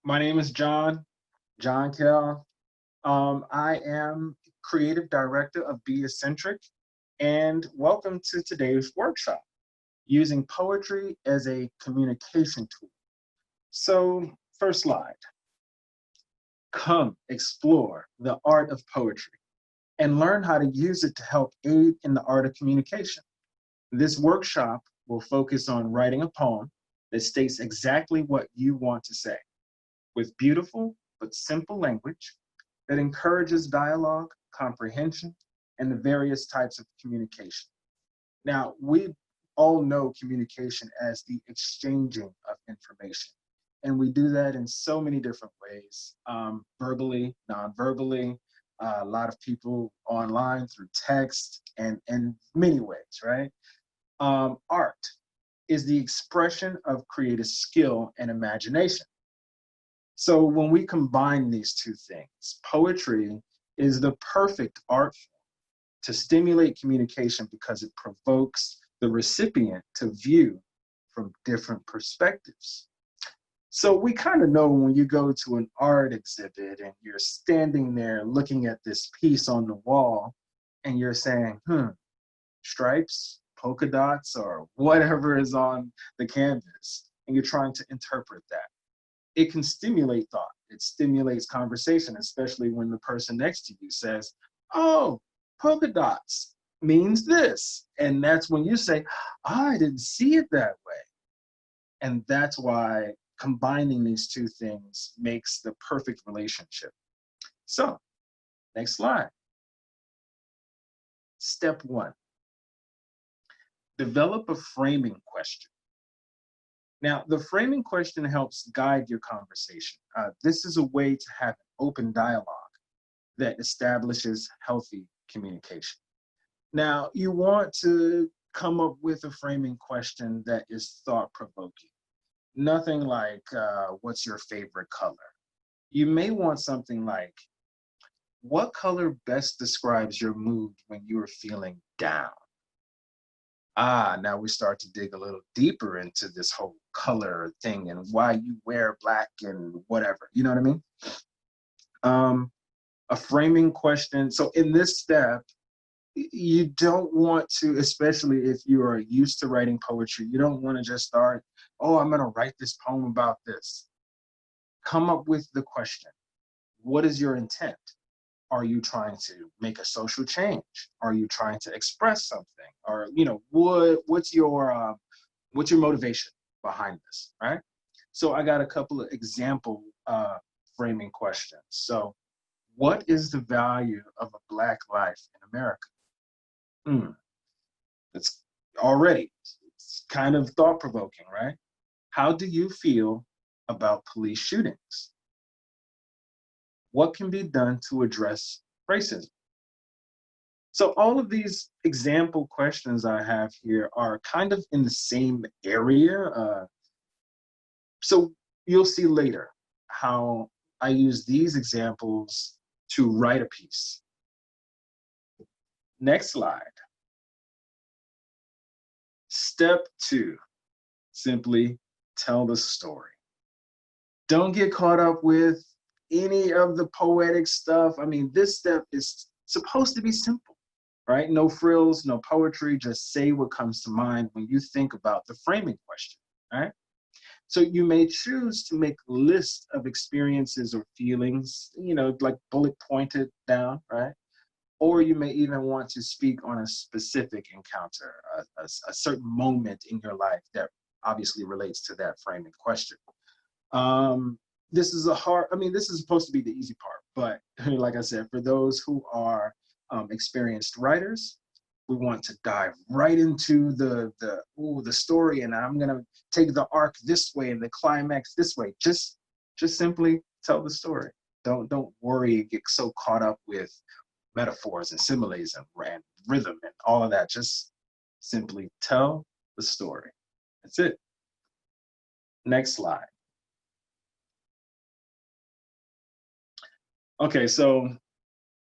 My name is Jon Kel. I am creative director of Be Eccentric, and welcome to today's workshop, using poetry as a communication tool. So, first slide. Come explore the art of poetry and learn how to use it to help aid in the art of communication. This workshop will focus on writing a poem that states exactly what you want to say, with beautiful but simple language that encourages dialogue, comprehension, and the various types of communication. Now, we all know communication as the exchanging of information. And we do that in so many different ways, verbally, non-verbally, a lot of people online through text and many ways, right? Art is the expression of creative skill and imagination. So when we combine these two things, poetry is the perfect art form to stimulate communication because it provokes the recipient to view from different perspectives. So we kind of know when you go to an art exhibit and you're standing there looking at this piece on the wall and you're saying, stripes, polka dots, or whatever is on the canvas, and you're trying to interpret that. It can stimulate thought. It stimulates conversation, especially when the person next to you says, oh, polka dots means this. And that's when you say, oh, I didn't see it that way. And that's why combining these two things makes the perfect relationship. So, next slide. Step one, develop a framing question. Now, the framing question helps guide your conversation. This is a way to have an open dialogue that establishes healthy communication. Now, you want to come up with a framing question that is thought-provoking. Nothing like, what's your favorite color? You may want something like, what color best describes your mood when you are feeling down? Now we start to dig a little deeper into this whole color thing and why you wear black and whatever, you know what I mean? A framing question. So in this step, you don't want to, especially if you are used to writing poetry, you don't want to just start, oh, I'm going to write this poem about this. Come up with the question. What is your intent? Are you trying to make a social change? Are you trying to express something? Or, what's your motivation behind this, right? So I got a couple of example framing questions. So, what is the value of a Black life in America? It's already, it's kind of thought-provoking, right? How do you feel about police shootings? What can be done to address racism? So all of these example questions I have here are kind of in the same area. So you'll see later how I use these examples to write a piece. Next slide. Step two, simply tell the story. Don't get caught up with any of the poetic stuff. I mean, this step is supposed to be simple, right? No frills, no poetry, just say what comes to mind when you think about the framing question, right? So you may choose to make a list of experiences or feelings, like bullet pointed down, right? Or you may even want to speak on a specific encounter, a certain moment in your life that obviously relates to that framing question. This is this is supposed to be the easy part, but like I said, for those who are experienced writers, we want to dive right into the story, and I'm gonna take the arc this way and the climax this way. Just simply tell the story. Don't worry, get so caught up with metaphors and similes and rhythm and all of that. Just simply tell the story. That's it. Next slide. Okay, so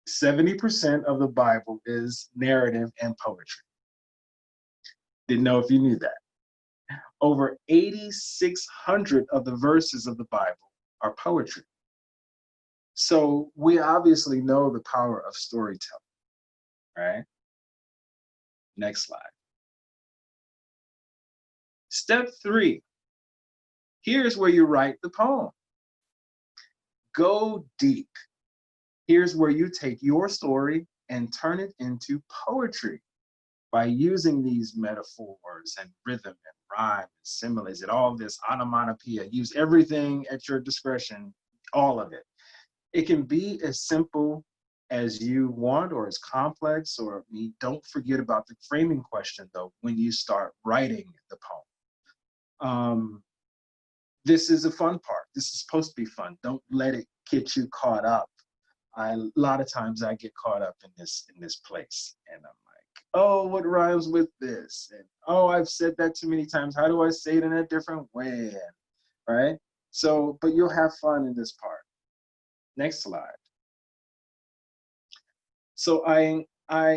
70% of the Bible is narrative and poetry. Didn't know if you knew that. Over 8,600 of the verses of the Bible are poetry. So we obviously know the power of storytelling, right? Next slide. Step 3, here's where you write the poem. Go deep. Here's where you take your story and turn it into poetry by using these metaphors and rhythm and rhyme and similes and all this onomatopoeia. Use everything at your discretion, all of it. It can be as simple as you want or as complex, or don't forget about the framing question though when you start writing the poem. This is a fun part. This is supposed to be fun. Don't let it get you caught up. A lot of times I get caught up in this place, and I'm like, oh, what rhymes with this? And oh, I've said that too many times. How do I say it in a different way? Right? So, but you'll have fun in this part. Next slide. So I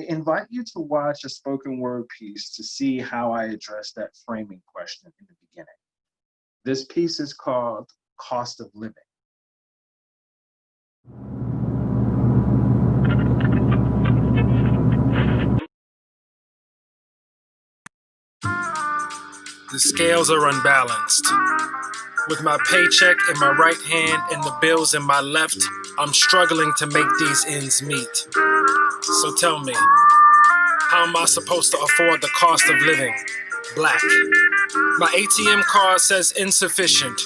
invite you to watch a spoken word piece to see how I address that framing question in the beginning. This piece is called Cost of Living. The scales are unbalanced. With my paycheck in my right hand and the bills in my left, I'm struggling to make these ends meet. So tell me, how am I supposed to afford the cost of living? Black. My ATM card says insufficient,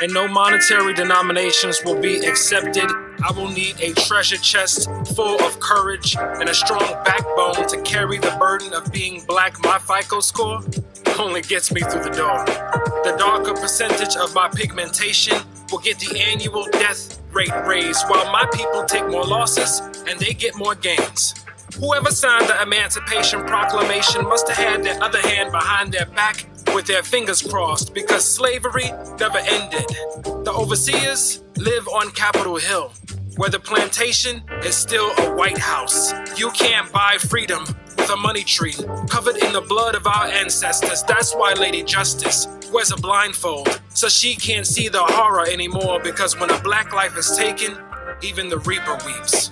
and no monetary denominations will be accepted. I will need a treasure chest full of courage and a strong backbone to carry the burden of being black. My FICO score only gets me through the door. The darker percentage of my pigmentation will get the annual death rate raised, while my people take more losses and they get more gains. Whoever signed the Emancipation Proclamation must have had their other hand behind their back with their fingers crossed, because slavery never ended. The overseers live on Capitol Hill, where the plantation is still a White House. You can't buy freedom with a money tree covered in the blood of our ancestors. That's why Lady Justice wears a blindfold, so she can't see the horror anymore, because when a black life is taken, even the Reaper weeps.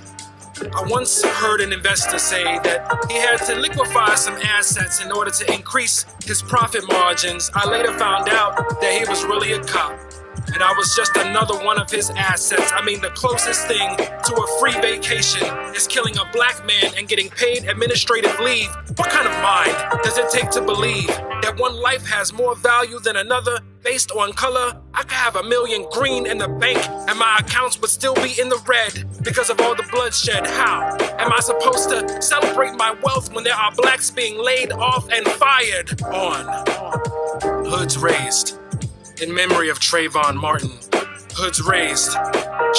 I once heard an investor say that he had to liquefy some assets in order to increase his profit margins. I later found out that he was really a cop, and I was just another one of his assets. I mean, the closest thing to a free vacation is killing a black man and getting paid administrative leave. What kind of mind does it take to believe that one life has more value than another based on color? I could have $1 million green in the bank and my accounts would still be in the red because of all the bloodshed. How am I supposed to celebrate my wealth when there are blacks being laid off and fired on? Hoods raised in memory of Trayvon Martin. Hoods raised,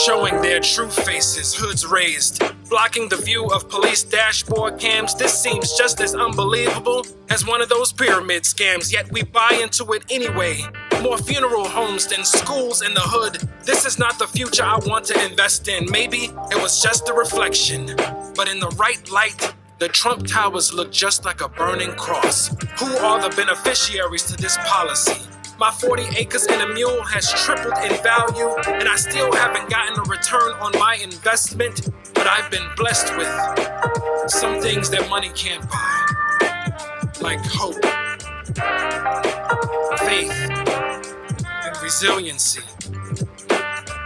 showing their true faces. Hoods raised, blocking the view of police dashboard cams. This seems just as unbelievable as one of those pyramid scams, yet we buy into it anyway. More funeral homes than schools in the hood. This is not the future I want to invest in. Maybe it was just a reflection, but in the right light, the Trump Towers look just like a burning cross. Who are the beneficiaries to this policy? My 40 acres and a mule has tripled in value, and I still haven't gotten a return on my investment, but I've been blessed with some things that money can't buy, like hope, faith, and resiliency.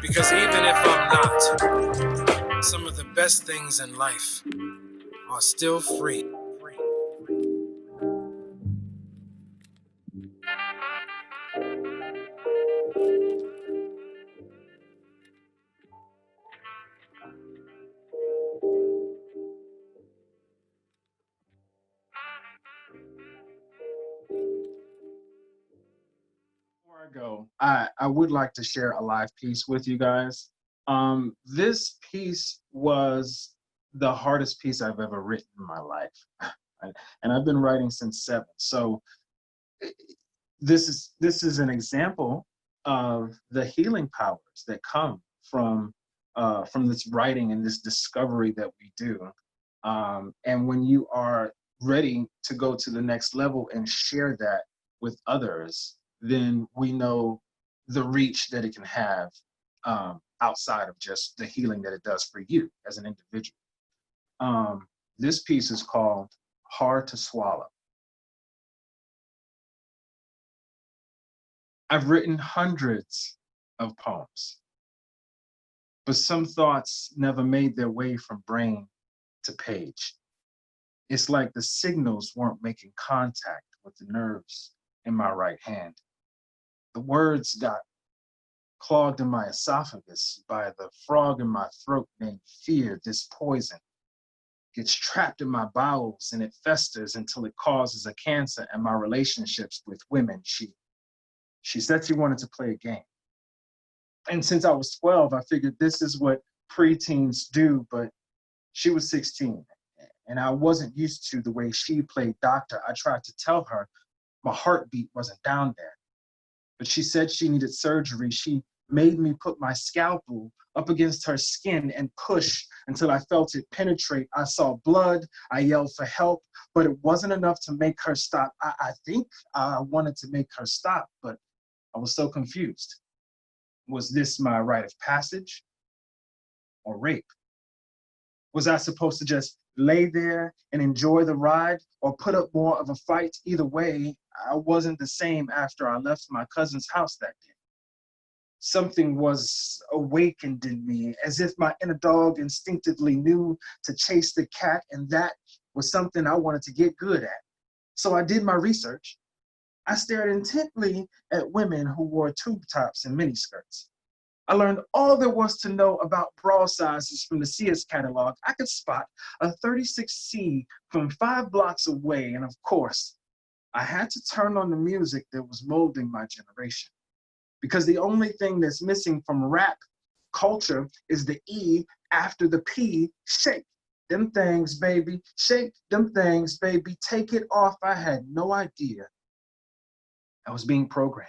Because even if I'm not, some of the best things in life are still free. Before I go, I would like to share a live piece with you guys. This piece was the hardest piece I've ever written in my life. And I've been writing since 7. So this is an example of the healing powers that come from this writing and this discovery that we do. And when you are ready to go to the next level and share that with others, then we know the reach that it can have outside of just the healing that it does for you as an individual. This piece is called Hard to Swallow. I've written hundreds of poems, but some thoughts never made their way from brain to page. It's like the signals weren't making contact with the nerves in my right hand. The words got clogged in my esophagus by the frog in my throat named fear. This poison gets trapped in my bowels and it festers until it causes a cancer in my relationships with women. She said she wanted to play a game. And since I was 12, I figured this is what preteens do, but she was 16 and I wasn't used to the way she played doctor. I tried to tell her my heartbeat wasn't down there, but she said she needed surgery. She made me put my scalpel up against her skin and push until I felt it penetrate. I saw blood, I yelled for help, but it wasn't enough to make her stop. I think I wanted to make her stop, but I was so confused. Was this my rite of passage or rape? Was I supposed to just lay there and enjoy the ride or put up more of a fight? Either way, I wasn't the same after I left my cousin's house that day. Something was awakened in me, as if my inner dog instinctively knew to chase the cat, and that was something I wanted to get good at. So I did my research. I stared intently at women who wore tube tops and miniskirts. I learned all there was to know about bra sizes from the Sears catalog. I could spot a 36C from 5 blocks away, and of course, I had to turn on the music that was molding my generation. Because the only thing that's missing from rap culture is the E after the P. Shake them things, baby. Shake them things, baby. Take it off. I had no idea I was being programmed.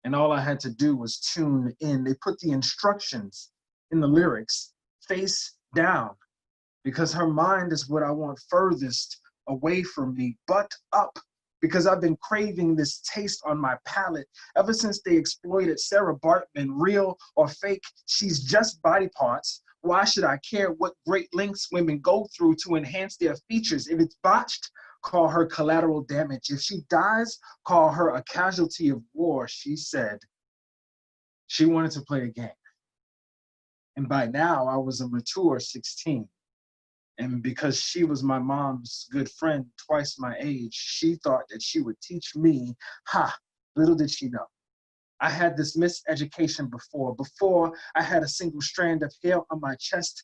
And all I had to do was tune in. They put the instructions in the lyrics face down, because her mind is what I want furthest away from me, butt up, because I've been craving this taste on my palate ever since they exploited Sarah Bartman. Real or fake, she's just body parts. Why should I care what great lengths women go through to enhance their features? If it's botched, call her collateral damage. If she dies, call her a casualty of war. She said she wanted to play a game. And by now, I was a mature 16. And because she was my mom's good friend, twice my age, she thought that she would teach me. Ha, little did she know. I had this miseducation before I had a single strand of hair on my chest.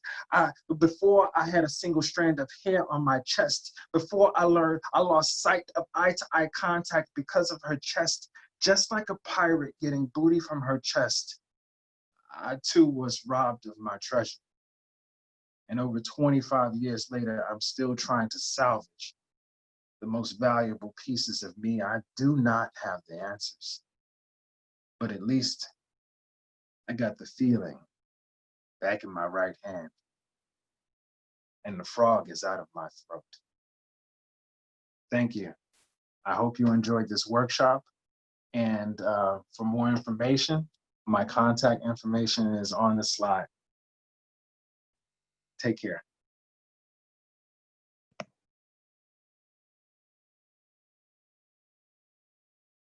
Before I had a single strand of hair on my chest. Before I learned, I lost sight of eye-to-eye contact because of her chest. Just like a pirate getting booty from her chest, I too was robbed of my treasure. And over 25 years later, I'm still trying to salvage the most valuable pieces of me. I do not have the answers, but at least I got the feeling back in my right hand, and the frog is out of my throat. Thank you. I hope you enjoyed this workshop. And for more information, my contact information is on the slide. Take care.